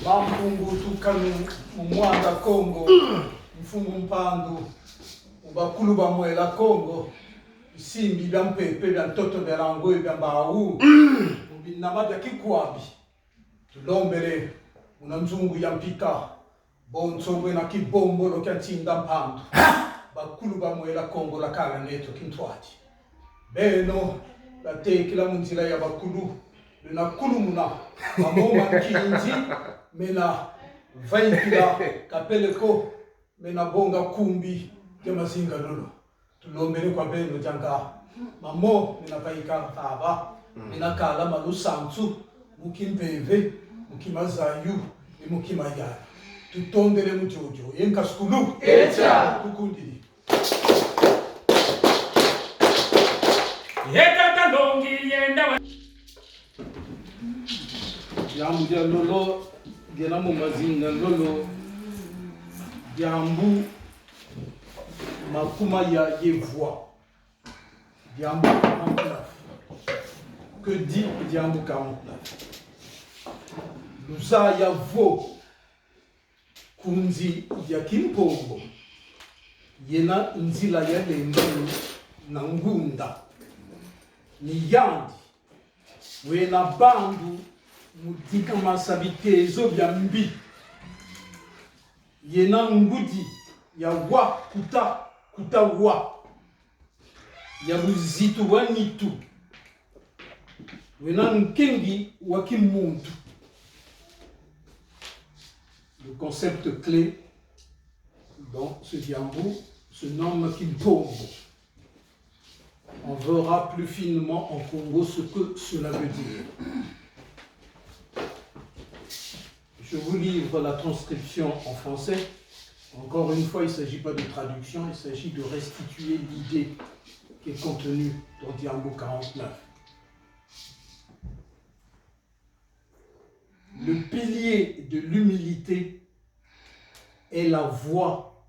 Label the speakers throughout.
Speaker 1: Bampungu tukanu mumwanda Kongo mfungu mpandu ubakulu bamwela Kongo isimbi bya mpepe bya ntoto bya lango bya mbau ubinama bya kikwabi tulombele unanzungu ya mpika bontsongwe na kibombo lo kyantinda mpandu bakulu bamwela Kongo la kala neto kintwati beno la tekila munzila ya bakulu na kulumuna mamoma kinji mena vaikila kapeleko mena bonga kumbi ya mazinga lolo tulombele kwa beno janga mamo mena vaika taba mena kala malusantu mukimpeve mukimazayu mukimayara tutondele mujojo yenka skulu echa tukundiri
Speaker 2: yeka kalongi yenda
Speaker 1: jambu dia lolo gena mu mazinga lolo jambu makuma ya yevoa jambu 49. Que dit jambu 49? Luza ya vo kunzi ya kimpongo yena nzila ya lengeni na ngunda ni yandi wena bandu mudika masabitezo bya mbi yena ngudi ya wa kuta wa ya buzitu wa nitu wena nkengi wa kimuntu. Le concept clé dans ce diambo se nomme Kimpongo. On verra plus finement en Congo ce que cela veut dire. Je vous livre la transcription en français. Encore une fois, il ne s'agit pas de traduction, il s'agit de restituer l'idée qui est contenue dans Diambo 49. Le pilier de l'humilité est la voie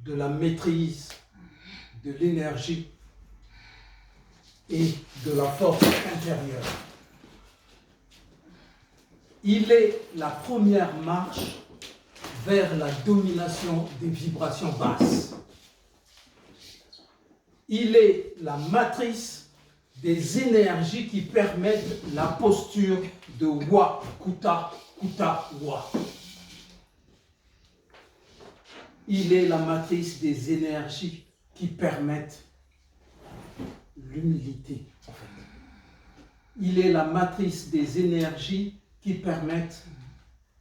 Speaker 1: de la maîtrise de l'énergie et de la force intérieure. Il est la première marche vers la domination des vibrations basses. Il est la matrice des énergies qui permettent la posture de Wa, Kuta, Kuta, Wa. Il est la matrice des énergies qui permettent l'humilité, en fait. Il est la matrice des énergies qui permettent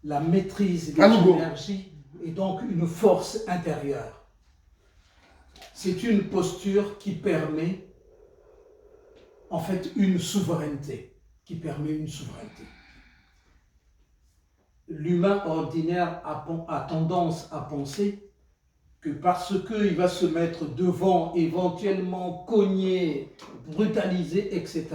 Speaker 1: la maîtrise des énergies et donc une force intérieure. C'est une posture qui permet en fait une souveraineté, L'humain ordinaire a tendance à penser que parce qu'il va se mettre devant, éventuellement cogner, brutaliser, etc.,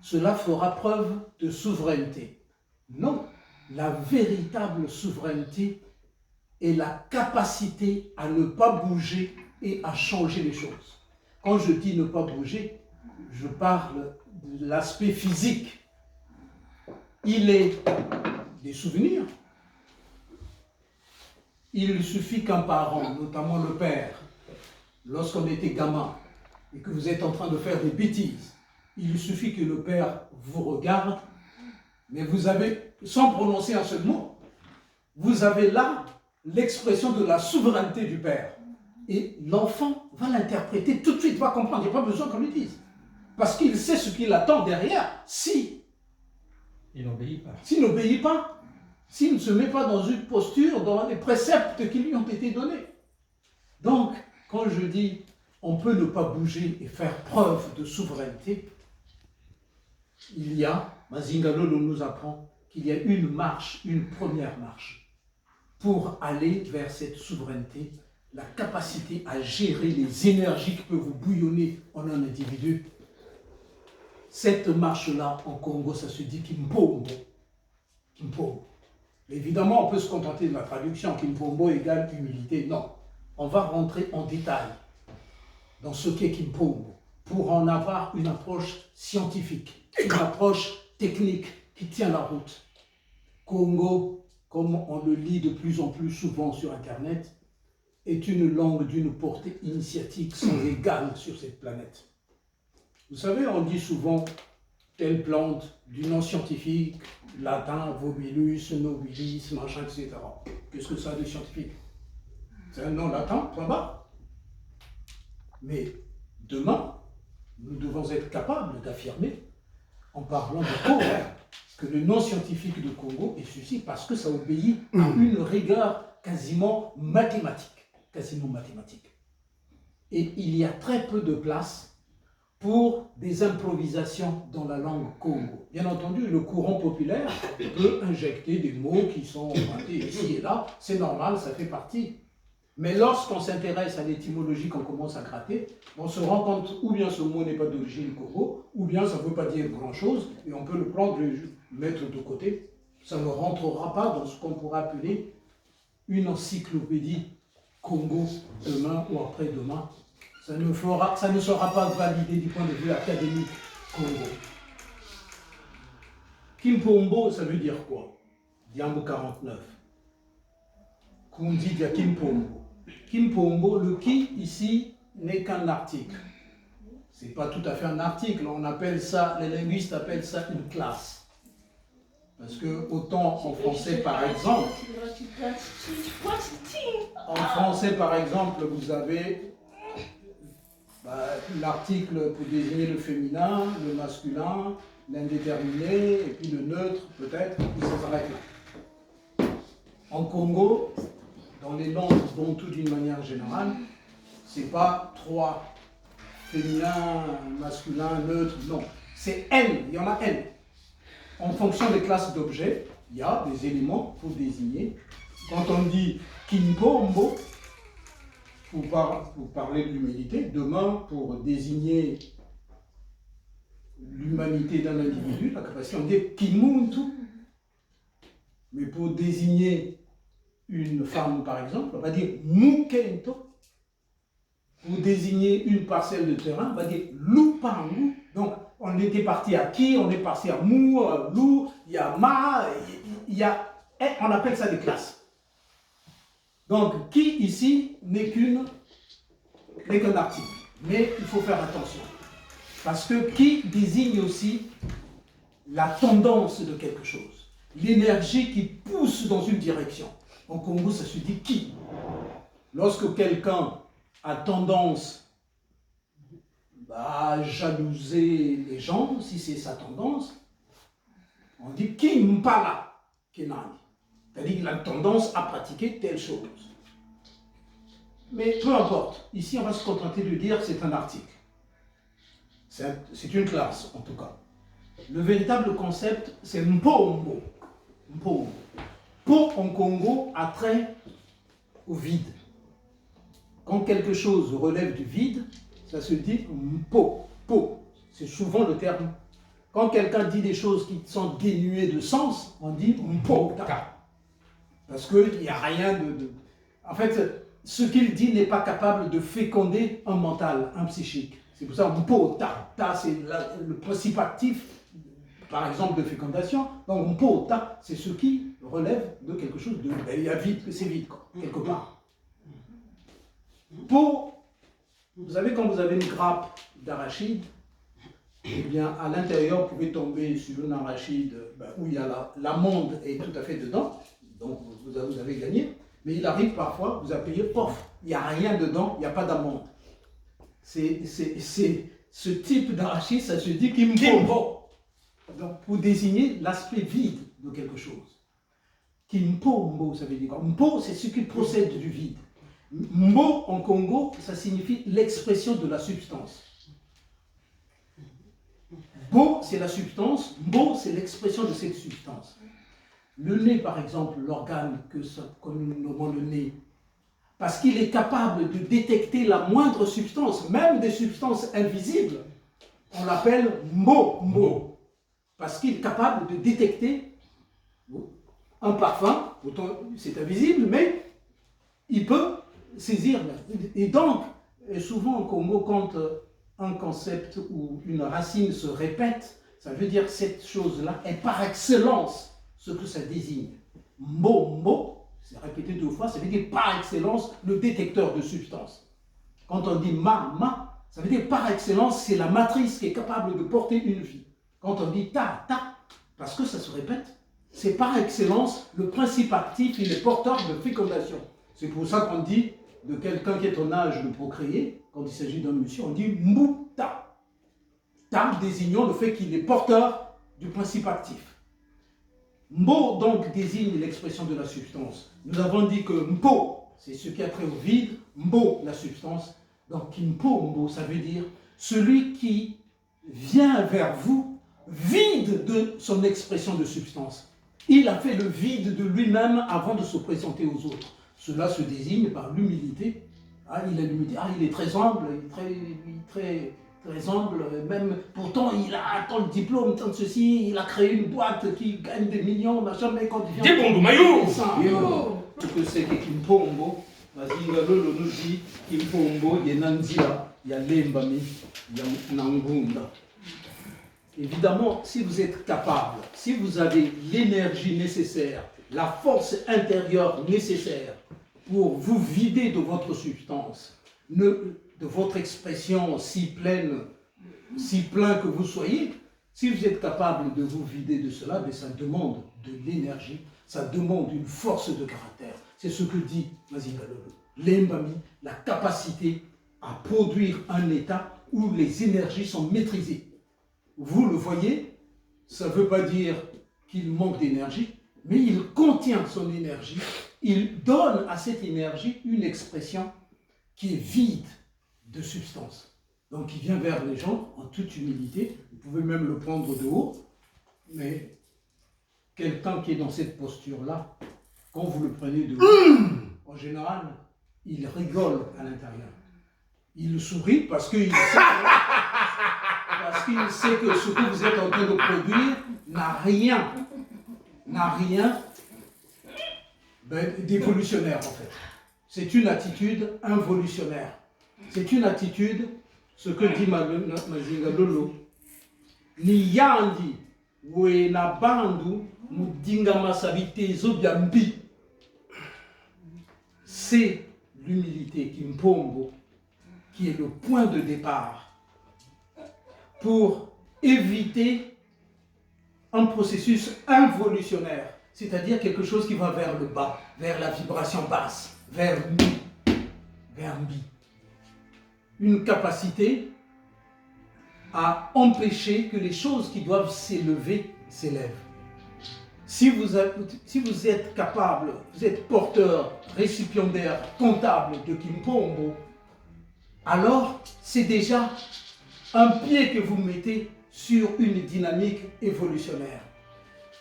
Speaker 1: cela fera preuve de souveraineté. Non, la véritable souveraineté est la capacité à ne pas bouger et à changer les choses. Quand je dis ne pas bouger, je parle de l'aspect physique. Il est des souvenirs. Il suffit qu'un parent, notamment le père, lorsqu'on était gamin et que vous êtes en train de faire des bêtises, il suffit que le père vous regarde, mais vous avez, sans prononcer un seul mot, vous avez là l'expression de la souveraineté du père. Et l'enfant va l'interpréter tout de suite, va comprendre, il n'y a pas besoin qu'on lui dise. Parce qu'il sait ce qu'il attend derrière si
Speaker 2: il n'obéit pas.
Speaker 1: S'il n'obéit pas, s'il ne se met pas dans une posture, dans les préceptes qui lui ont été donnés. Donc, quand je dis on peut ne pas bouger et faire preuve de souveraineté, il y a, Mazinga Lolo nous apprend qu'il y a une marche, une première marche, pour aller vers cette souveraineté, la capacité à gérer les énergies qui peuvent vous bouillonner en un individu. Cette marche-là, en Congo, ça se dit Kimpombo. Kimpombo. Évidemment, on peut se contenter de la traduction, Kimpombo égale humilité. Non, on va rentrer en détail dans ce qu'est Kimpombo. pour en avoir une approche scientifique, une approche technique qui tient la route. Congo, comme on le lit de plus en plus souvent sur Internet, est une langue d'une portée initiatique sans égale sur cette planète. Vous savez, on dit souvent telle plante du nom scientifique, latin, vobilus, nobilis, machin, etc. Qu'est-ce que ça a de scientifique? C'est un nom latin, point barre. Mais demain, nous devons être capables d'affirmer, en parlant de Congo, que le nom scientifique de Congo est ceci parce que ça obéit à une rigueur quasiment mathématique. Et il y a très peu de place pour des improvisations dans la langue Congo. Bien entendu, le courant populaire peut injecter des mots qui sont empruntés ici et là, c'est normal, ça fait partie. Mais lorsqu'on s'intéresse à l'étymologie, qu'on commence à gratter, on se rend compte ou bien ce mot n'est pas d'origine Congo, ou bien ça ne veut pas dire grand-chose, et on peut le prendre, le mettre de côté. Ça ne rentrera pas dans ce qu'on pourrait appeler une encyclopédie Congo demain ou après-demain. Ça ne sera pas validé du point de vue académique Congo. Kimpombo, ça veut dire quoi? Diambo 49. Kundi dia Kimpombo. Kimpombo, le qui ici n'est qu'un article. Ce n'est pas tout à fait un article, on appelle ça, les linguistes appellent ça une classe. Parce que autant en français par exemple, vous avez l'article pour désigner le féminin, le masculin, l'indéterminé, et puis le neutre peut-être, et ça s'arrête là. En Congo, dans les langues bantou d'une manière générale, c'est pas 3 féminins, masculins, neutres, non. C'est N, il y en a N. En fonction des classes d'objets, il y a des éléments pour désigner. Quand on dit Kimpombo, pour parler de l'humanité, demain, pour désigner l'humanité d'un individu, la capacité, on dit Kimuntu. Mais pour désigner une femme, par exemple, on va dire Mukento. Pour désigner une parcelle de terrain, on va dire Lupangu. Donc, on était parti à Ki, on est parti à Mou, Lou, il y a Ma, il y a... On appelle ça des classes. Donc, Ki ici n'est qu'un article. Mais il faut faire attention. Parce que Ki désigne aussi la tendance de quelque chose. L'énergie qui pousse dans une direction. En Congo, ça se dit Ki. Lorsque quelqu'un a tendance à jalouser les gens, si c'est sa tendance, on dit Ki mpala kenani. C'est-à-dire qu'il a tendance à pratiquer telle chose. Mais peu importe. Ici, on va se contenter de dire que c'est un article. C'est une classe, en tout cas. Le véritable concept, c'est Mpombo. Mpombo. Po en Congo a trait au vide. Quand quelque chose relève du vide, ça se dit Mpo. Po. C'est souvent le terme. Quand quelqu'un dit des choses qui sont dénuées de sens, on dit Mpota. Parce qu'il n'y a rien de... En fait, ce qu'il dit n'est pas capable de féconder un mental, un psychique. C'est pour ça Mpota. Ta, c'est le principe actif, par exemple, de fécondation. Donc Mpota, c'est ce qui relève de quelque chose de... Il y a vide, c'est vide, quoi, quelque part. Pour, vous savez, quand vous avez une grappe d'arachide, eh bien, à l'intérieur, vous pouvez tomber sur une arachide où il y a l'amande est tout à fait dedans, donc vous avez gagné. Mais il arrive parfois, vous appuyez, pof, il n'y a rien dedans, il n'y a pas d'amande. C'est ce type d'arachide, ça se dit Kimpo. Donc, pour désigner l'aspect vide de quelque chose. Kimpombo, ça veut dire quoi? Mpo, c'est ce qui procède du vide. Mbo, en Congo, ça signifie l'expression de la substance. Bo, c'est la substance. Mbo, c'est l'expression de cette substance. Le nez, par exemple, l'organe que nous nommons le nez, parce qu'il est capable de détecter la moindre substance, même des substances invisibles, on l'appelle Mbo. Parce qu'il est capable de détecter un parfum, c'est invisible, mais il peut saisir. Et donc, souvent au Congo, quand un concept où une racine se répète, ça veut dire que cette chose-là est par excellence ce que ça désigne. Mbo, c'est répété 2 fois, ça veut dire par excellence le détecteur de substance. Quand on dit ma, ça veut dire par excellence, c'est la matrice qui est capable de porter une vie. Quand on dit ta, parce que ça se répète, c'est par excellence le principe actif, il est porteur de fécondation. C'est pour ça qu'on dit de quelqu'un qui est en âge de procréer, quand il s'agit d'un monsieur, on dit mouta. Ta désignant le fait qu'il est porteur du principe actif. Mbo donc désigne l'expression de la substance. Nous avons dit que mpo, c'est ce qui a trait au vide, mbo, la substance. Donc mpo, ça veut dire celui qui vient vers vous vide de son expression de substance. Il a fait le vide de lui-même avant de se présenter aux autres. Cela se désigne par l'humilité. Ah, il a l'humilité. Ah, il est très humble, très humble. Même pourtant, il a tant de diplômes, tant de ceci. Il a créé une boîte qui gagne des millions, machin. Mais quand il vient, ce que c'est que Kimpombo, Mazingalo nous dit Kimpombo, il y a Nandia, il y a Lembami, il y a Nangunda. Évidemment, si vous êtes capable, si vous avez l'énergie nécessaire, la force intérieure nécessaire pour vous vider de votre substance, de votre expression si pleine, si plein que vous soyez, si vous êtes capable de vous vider de cela, mais ça demande de l'énergie, ça demande une force de caractère. C'est ce que dit Mazingalolo. L'embami, la capacité à produire un état où les énergies sont maîtrisées. Vous le voyez, ça ne veut pas dire qu'il manque d'énergie, mais il contient son énergie, il donne à cette énergie une expression qui est vide de substance. Donc il vient vers les gens en toute humilité, vous pouvez même le prendre de haut, mais quelqu'un qui est dans cette posture-là, quand vous le prenez de haut, en général, il rigole à l'intérieur. Il sourit parce qu'il sait que ce que vous êtes en train de produire n'a rien d'évolutionnaire en fait. C'est une attitude involutionnaire. C'est une attitude, ce que dit Mazingalolo, ni yandi we na bandu mudinga masabite zobiambi. C'est l'humilité Kimpombo qui est le point de départ pour éviter un processus involutionnaire, c'est-à-dire quelque chose qui va vers le bas, vers la vibration basse, vers mi. Une capacité à empêcher que les choses qui doivent s'élever s'élèvent. Si vous êtes capable, vous êtes porteur, récipiendaire, comptable de Kimpombo, alors c'est déjà un pied que vous mettez sur une dynamique évolutionnaire.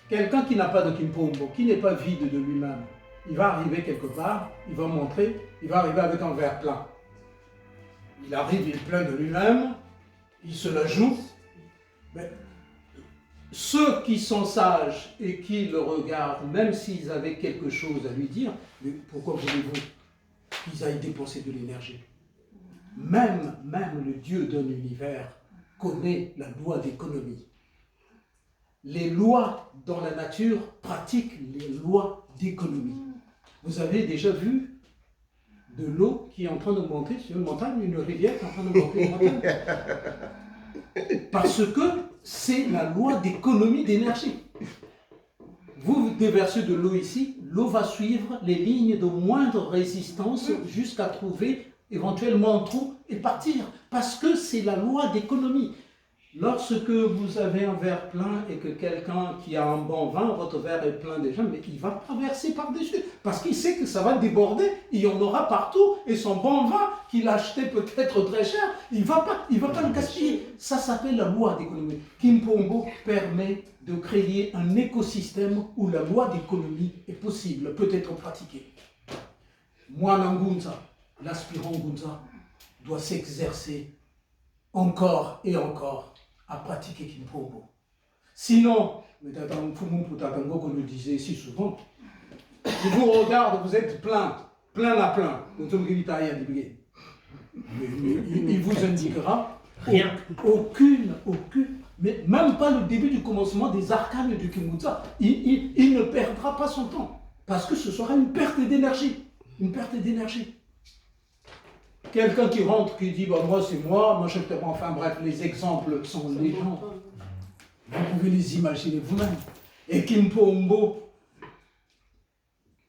Speaker 1: Quelqu'un qui n'a pas de Kimpombo, qui n'est pas vide de lui-même, il va arriver quelque part, il va montrer, il va arriver avec un verre plein. Il arrive, il est plein de lui-même, il se la joue. Mais ceux qui sont sages et qui le regardent, même s'ils avaient quelque chose à lui dire, mais pourquoi voulez-vous qu'ils aillent dépenser de l'énergie? Même le Dieu d'un univers connaît la loi d'économie. Les lois dans la nature pratiquent les lois d'économie. Vous avez déjà vu de l'eau qui est en train de monter sur une montagne, une rivière qui est en train de monter une montagne? Parce que c'est la loi d'économie d'énergie. Vous déversez de l'eau ici, l'eau va suivre les lignes de moindre résistance jusqu'à trouver éventuellement un trou et partir. Parce que c'est la loi d'économie. Lorsque vous avez un verre plein et que quelqu'un qui a un bon vin, votre verre est plein déjà, mais il va pas verser par-dessus. Parce qu'il sait que ça va déborder, il y en aura partout. Et son bon vin, qu'il a acheté peut-être très cher, il va pas le gaspiller. Ça s'appelle la loi d'économie. Kimpombo permet de créer un écosystème où la loi d'économie est possible, peut être pratiquée. Mwana Ngunza, l'aspirant Ngunza, doit s'exercer encore et encore à pratiquer Kimpombo. Sinon, mais Tatango le disait si souvent, je vous regarde, vous êtes plein à plein. Il vous indiquera
Speaker 2: Rien.
Speaker 1: Aucune. Mais même pas le début du commencement des arcanes du Kimbunza. Il ne perdra pas son temps. Parce que ce sera une perte d'énergie. Une perte d'énergie. Quelqu'un qui rentre, qui dit, bah, moi c'est moi je te rends. Enfin bref, les exemples sont légion. Vous pouvez les imaginer vous-même. Et Kimpombo,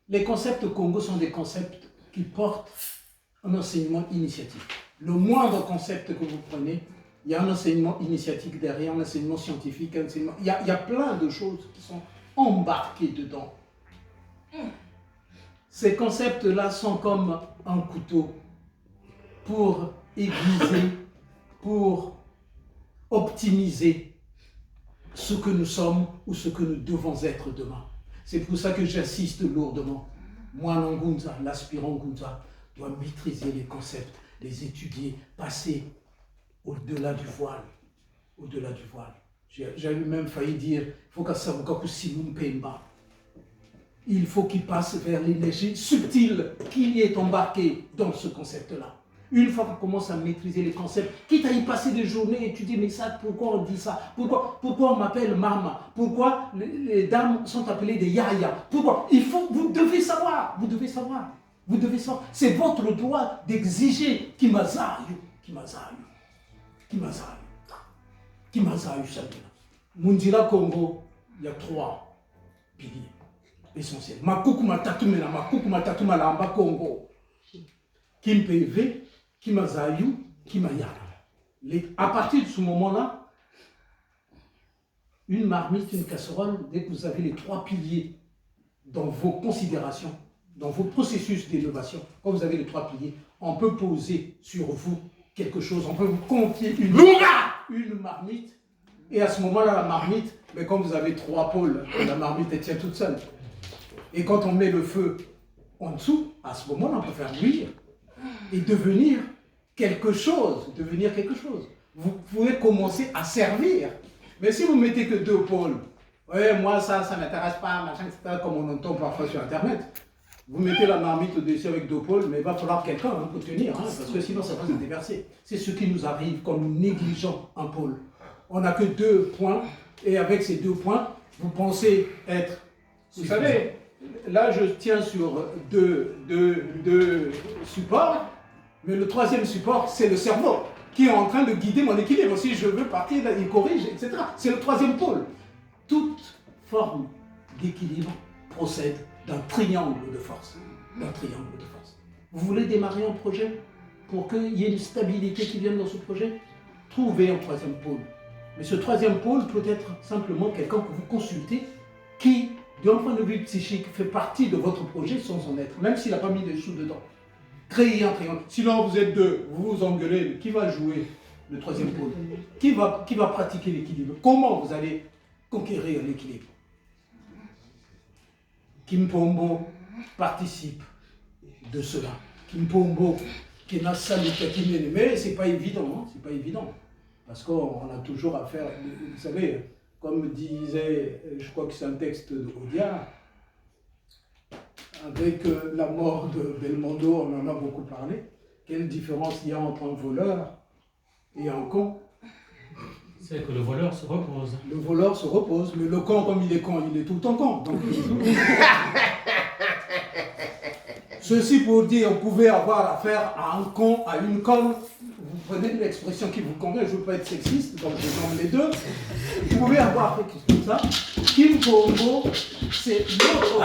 Speaker 1: les concepts Congo sont des concepts qui portent un enseignement initiatique. Le moindre concept que vous prenez, il y a un enseignement initiatique derrière, un enseignement scientifique, un enseignement... Il y a plein de choses qui sont embarquées dedans. Ces concepts-là sont comme un couteau pour aiguiser, pour optimiser ce que nous sommes ou ce que nous devons être demain. C'est pour ça que j'insiste lourdement. Moi, Ngunza, l'aspirant Ngunza, doit maîtriser les concepts, les étudier, passer au-delà du voile. Au-delà du voile. J'avais même failli dire, il faut qu'il passe vers l'énergie subtile qui est embarquée dans ce concept-là. Une fois qu'on commence à maîtriser les concepts, quitte à y passer des journées et tu dis, mais ça, pourquoi on dit ça? Pourquoi on m'appelle Mama? Pourquoi les dames sont appelées des Yaya? Pourquoi? Vous devez savoir, vous devez savoir. C'est votre droit d'exiger Kimazayu, Sabina. Mundira Congo, il y a 3 piliers essentiels. Makuku Matatuma Lamba Congo. Kimpeve, Kimazayu, Kimayara. À partir de ce moment-là, une marmite, une casserole, dès que vous avez les 3 piliers dans vos considérations, dans vos processus d'innovation, quand vous avez les 3 piliers, on peut poser sur vous quelque chose, on peut vous confier une marmite, et à ce moment-là, la marmite, mais quand vous avez 3 pôles, la marmite, elle tient toute seule. Et quand on met le feu en dessous, à ce moment-là, on peut faire bouillir et devenir quelque chose. Vous pouvez commencer à servir. Mais si vous mettez que 2 pôles, ouais, moi ça m'intéresse pas, machin, etc., comme on entend parfois sur Internet, vous mettez la marmite au-dessus avec 2 pôles, mais il va falloir quelqu'un pour tenir, parce que sinon ça va se déverser. C'est ce qui nous arrive quand nous négligeons un pôle. On n'a que 2 points, et avec ces 2 points, vous pensez être... Vous savez, là je tiens sur deux supports, mais le 3e support, c'est le cerveau, qui est en train de guider mon équilibre. Si je veux partir, il corrige, etc. C'est le 3e pôle. Toute forme d'équilibre procède d'un triangle de force. Vous voulez démarrer un projet pour qu'il y ait une stabilité qui vienne dans ce projet? Trouvez un 3e pôle. Mais ce 3e pôle peut être simplement quelqu'un que vous consultez qui, d'un point de vue psychique, fait partie de votre projet sans en être, même s'il n'a pas mis des sous dedans. Créez un triangle. Sinon, vous êtes 2, vous vous engueulez. Qui va jouer le 3e pôle? Qui va pratiquer l'équilibre? Comment vous allez conquérir l'équilibre? Kimpombo participe de cela. Kimpombo, qui n'a pas mais c'est pas évident, c'est pas évident. Parce qu'on a toujours à faire, vous savez, comme disait, je crois que c'est un texte de Audiard, avec la mort de Belmondo, on en a beaucoup parlé. Quelle différence il y a entre un voleur et un con?
Speaker 2: C'est que le voleur se repose.
Speaker 1: Le voleur se repose, mais le con, comme il est con, il est tout le temps con. Donc, ceci pour dire, vous pouvez avoir affaire à un con, à une conne. Vous prenez l'expression qui vous convient, je ne veux pas être sexiste, donc je nomme les 2. Vous pouvez avoir affaire comme ça. Kimpombo, c'est l'autre.